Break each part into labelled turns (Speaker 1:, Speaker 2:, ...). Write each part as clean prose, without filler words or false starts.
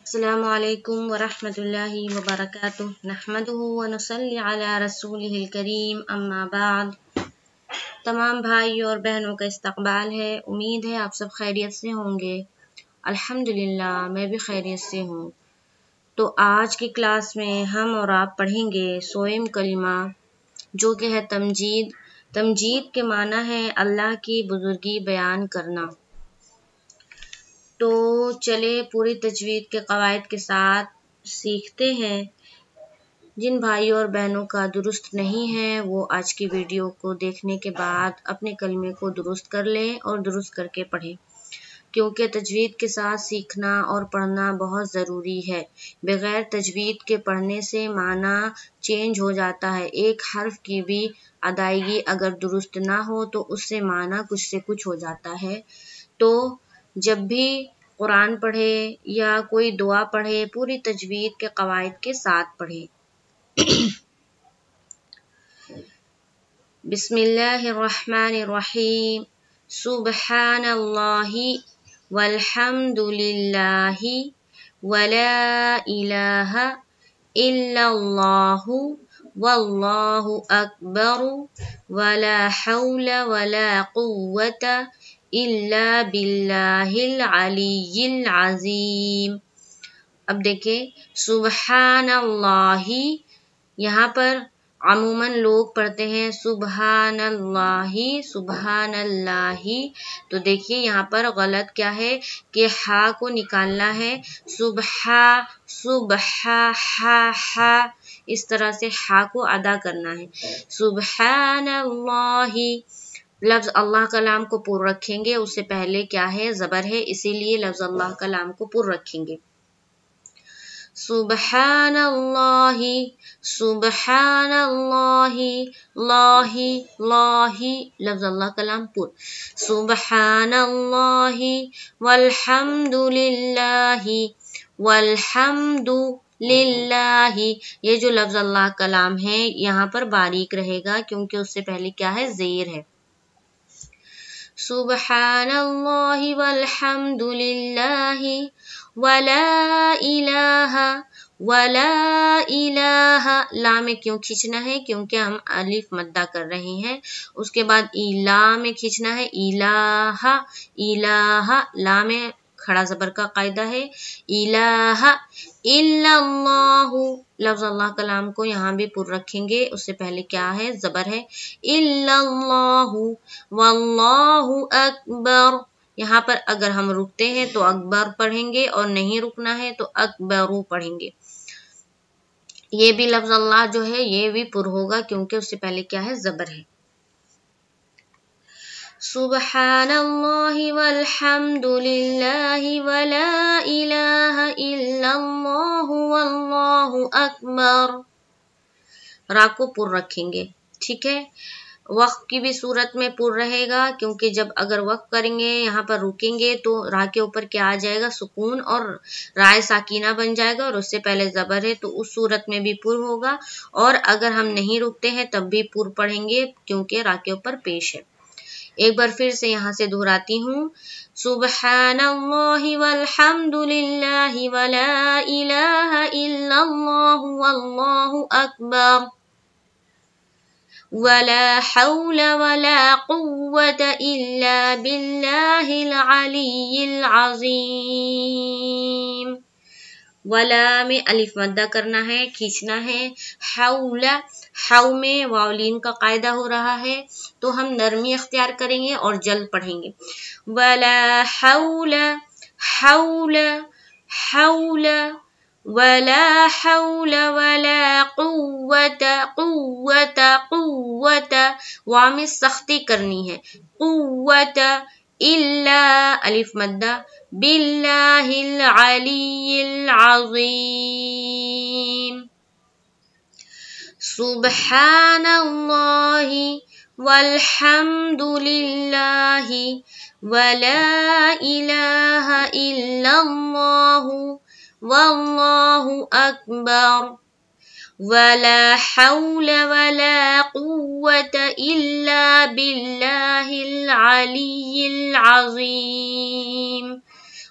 Speaker 1: अस्सलामु अलैकुम वरहमतुल्लाहि वबरकातुहु नहमदुहु व नुसल्ली अला रसूलिहिल करीम अम्मा बाद। तमाम भाइयों और बहनों का इस्तकबाल है। उम्मीद है आप सब खैरियत से होंगे। अल्हम्दुलिल्लाह मैं भी खैरियत से हूँ। तो आज की क्लास में हम और आप पढ़ेंगे सोएम कलिमा जो कि है तमजीद। तमजीद के माना है अल्लाह की बुजुर्गी बयान करना। तो चले पूरी तजवीद के कवायद के साथ सीखते हैं। जिन भाइयों और बहनों का दुरुस्त नहीं है वो आज की वीडियो को देखने के बाद अपने कलमे को दुरुस्त कर लें और दुरुस्त करके पढ़ें, क्योंकि तजवीद के साथ सीखना और पढ़ना बहुत ज़रूरी है। बग़ैर तजवीद के पढ़ने से माना चेंज हो जाता है। एक हर्फ की भी अदायगी अगर दुरुस्त ना हो तो उससे माना कुछ से कुछ हो जाता है। तो जब भी कुरान पढ़े या कोई दुआ पढ़े पूरी तजवीद के कवायद के साथ पढ़े। बिस्मिल्लाहिर्रहमानिर्रहीम। सुब्हानल्लाहि वल्हम्दुलिल्लाहि वला इलाहा इल्लल्लाहु वल्लाहु अकबर वला हौला वला कुव्वता इल्ला बिल्लाहिल अलिय्यिल अज़ीम। अब देखें सुब्हानल्लाहि, यहाँ पर अमूमन लोग पढ़ते हैं सुब्हानल्लाहि सुब्हानल्लाहि। तो देखिए यहाँ पर गलत क्या है कि हा को निकालना है। सुबहा सुबहा हा इस तरह से हा को अदा करना है। सुब्हानल्लाहि लफ्ज़ अल्लाह का लाम को पुर रखेंगे, उससे पहले क्या है ज़बर है, इसीलिए लफ्ज़ अल्लाह का लाम को पुर रखेंगे। सुब्हानल्लाहि सुब्हानल्लाहि लाहि लाहि लफ्ज़ अल्लाह का लाम पुर। सुब्हानल्लाहि वल्हम्दुलिल्लाहि वल्हम्दु लिल्लाहि, ये जो लफ्ज़ अल्लाह का लाम है यहाँ पर बारीक रहेगा क्योंकि उससे पहले क्या है ज़ेर है। सुब्हानल्लाहि वल्हम्दुलिल्लाहि वला इलाहा ला में क्यों खींचना है, क्योंकि हम अलिफ मद्दा कर रहे हैं। उसके बाद इला में खींचना है। इलाहा इलाहा ला में खड़ा ज़बर का कायदा है। इलाहा इल्लल्लाहु लफ्ज़ अल्लाह का लाम को यहाँ भी पुर रखेंगे, उससे पहले क्या है ज़बर है। इल्लल्लाहु वल्लाहु अकबर, यहाँ पर अगर हम रुकते हैं तो अकबर पढ़ेंगे और नहीं रुकना है तो अकबरू पढ़ेंगे। ये भी लफ्ज़ अल्लाह जो है ये भी पुर होगा क्योंकि उससे पहले क्या है ज़बर है। सुब्हानल्लाहि वल्हम्दुलिल्लाहि वला इलाहा इल्लल्लाहु वल्लाहु अकबर, रा को पुर रखेंगे। ठीक है, वक्फ की भी सूरत में पुर रहेगा क्योंकि जब अगर वक्फ करेंगे यहाँ पर रुकेंगे तो रा के ऊपर क्या आ जाएगा सुकून और राय साकीना बन जाएगा और उससे पहले ज़बर है तो उस सूरत में भी पुर होगा। और अगर हम नहीं रुकते हैं तब भी पुर पढ़ेंगे क्योंकि रा के ऊपर पेश है। एक बार फिर से यहाँ से दोहराती हूँ। सुब्हानल्लाहि वल्हम्दुलिल्लाहि वला इलाहा इल्लल्लाहु वल्लाहु अकबर वला हौला वला कुव्वता इल्ला बिल्लाहिल अलिय्यिल अज़ीम। वला में अलिफ मद्दा करना है, खींचना है। हौला हाउ में वावलीन का कायदा हो रहा है तो हम नरमी अख्तियार करेंगे और जल्द पढ़ेंगे। वला हौला हौला हौला वला हौला वला कुव्वता कुव्वता कुव्वता, वा में सख्ती करनी है। कुव्वता इल्ला अलिफ मद्दा बिल्लाहिल अलिय्यिल अज़ीम। सुब्हानल्लाहि वल्हम्दुलिल्लाहि वला इलाहा इल्लल्लाहु वल्लाहु अकबर वला हौला वला कुव्वता इल्ला बिल्लाहिल अलिय्यिल अज़ीम।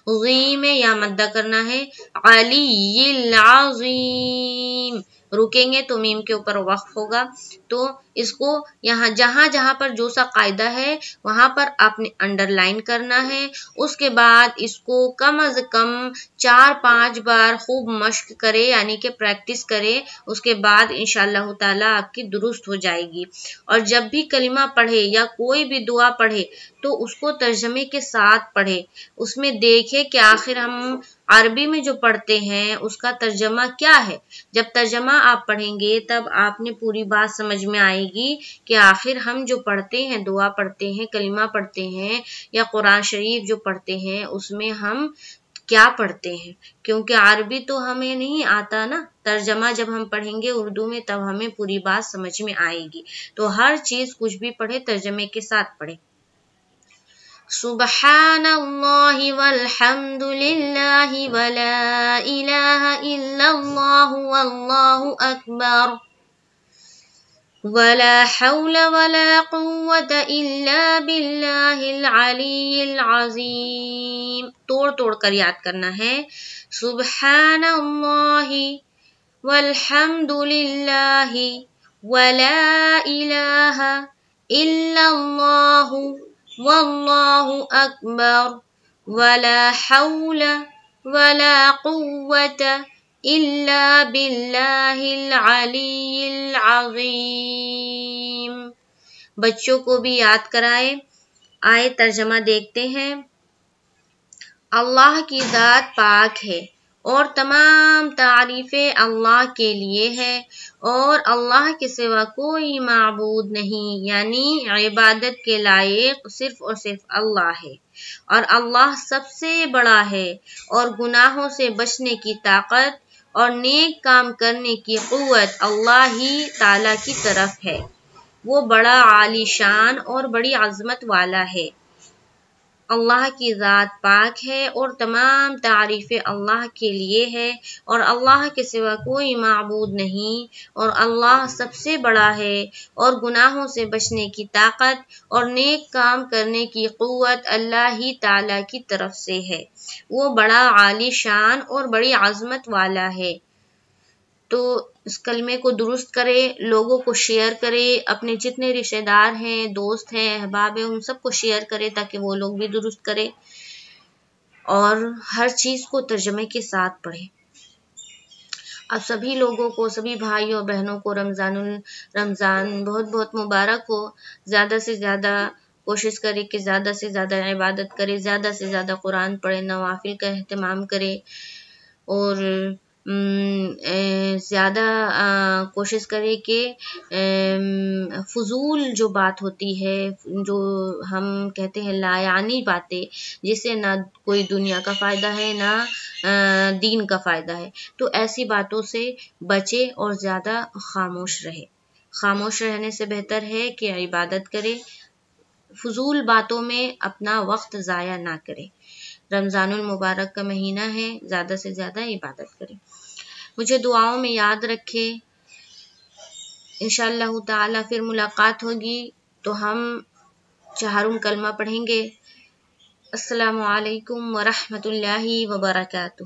Speaker 1: غی میں یا مدہ کرنا ہے، علی العظیم، رکیں گے تو میم کے اوپر وقف ہوگا۔ تو اس کو یہاں جہاں جہاں پر جو سا قاعدہ ہے وہاں پر آپ نے انڈر لائن کرنا ہے۔ اس کے بعد اس کو کم از کم 4-5 بار خوب مشق کرے، یعنی کہ پریکٹس کرے، اس کے بعد انشاءاللہ تعالی آپ کی درست ہو جائے گی۔ اور جب بھی کلمہ پڑھے یا کوئی بھی دعا پڑھے تو اس کو ترجمے کے ساتھ پڑھے، اس میں دیکھے کہ آخر ہم عربی میں جو پڑھتے ہیں اس کا ترجمہ کیا ہے۔ جب ترجمہ آپ پڑھیں گے تب آپ نے پوری بات سمجھ میں آئے گی کہ آخر ہم جو پڑھتے ہیں، دعا پڑھتے ہیں، کلمہ پڑھتے ہیں یا قرآن شریف جو پڑھتے ہیں اس میں ہم کیا پڑھتے ہیں، کیونکہ عربی تو ہمیں نہیں آتا نا۔ ترجمہ جب ہم پڑھیں گے اردو میں تب ہمیں پوری بات سمجھ میں آئے گی۔ تو ہر چیز کچھ بھی پڑھے ترجمے کے ساتھ پڑھے۔ سبحان اللہ والحمد للہ ولا الہ الا اللہ واللہ اکبر ولا حول ولا قوة الا باللہ العلی العظیم۔ توڑ کر یاد کرنا ہے۔ سبحان اللہ والحمد للہ ولا الہ الا اللہ واللہ اکبر ولا حول ولا قوة الا باللہ العلی العظیم۔ بچوں کو بھی یاد کرائے۔ آئے ترجمہ دیکھتے ہیں۔ اللہ کی ذات پاک ہے اور تمام تعریفیں اللہ کے لیے ہے، اور اللہ کے سوا کوئی معبود نہیں، یعنی عبادت کے لائق صرف اور صرف اللہ ہے، اور اللہ سب سے بڑا ہے، اور گناہوں سے بچنے کی طاقت اور نیک کام کرنے کی قوت اللہ ہی تعالی کی طرف ہے۔ وہ بڑا عالی شان اور بڑی عظمت والا ہے۔ اللہ کی ذات پاک ہے اور تمام تعریفیں اللہ کے لیے ہے، اور اللہ کے سوا کوئی معبود نہیں، اور اللہ سب سے بڑا ہے، اور گناہوں سے بچنے کی طاقت اور نیک کام کرنے کی قوت اللہ ہی تعالی کی طرف سے ہے۔ وہ بڑا عالی شان اور بڑی عظمت والا ہے۔ تو اس کلمے کو درست کرے، لوگوں کو شیئر کرے، اپنے جتنے رشتہ دار ہیں، دوست ہیں، احباب ہیں، ان سب کو شیئر کرے تاکہ وہ لوگ بھی درست کرے، اور ہر چیز کو ترجمے کے ساتھ پڑھے۔ اب سبھی لوگوں کو، سبھی بھائیوں بہنوں کو رمضان بہت بہت مبارک ہو۔ زیادہ سے زیادہ کوشش کرے کہ زیادہ سے زیادہ عبادت کرے، زیادہ سے زیادہ قرآن پڑھے، نوافل کا اہتمام کرے، اور زیادہ کوشش کرے کہ فضول جو بات ہوتی ہے، جو ہم کہتے ہیں لا یعنی باتیں، جس سے نہ کوئی دنیا کا فائدہ ہے نہ دین کا فائدہ ہے، تو ایسی باتوں سے بچے اور زیادہ خاموش رہے۔ خاموش رہنے سے بہتر ہے کہ عبادت کرے، فضول باتوں میں اپنا وقت ضائع نہ کرے۔ رمضان المبارک کا مہینہ ہے، زیادہ سے زیادہ عبادت کرے۔ مجھے دعاؤں میں یاد رکھے۔ انشاءاللہ تعالی پھر ملاقات ہوگی تو ہم 4 کلمہ پڑھیں گے۔ السلام علیکم ورحمۃ اللہ وبرکاتہ۔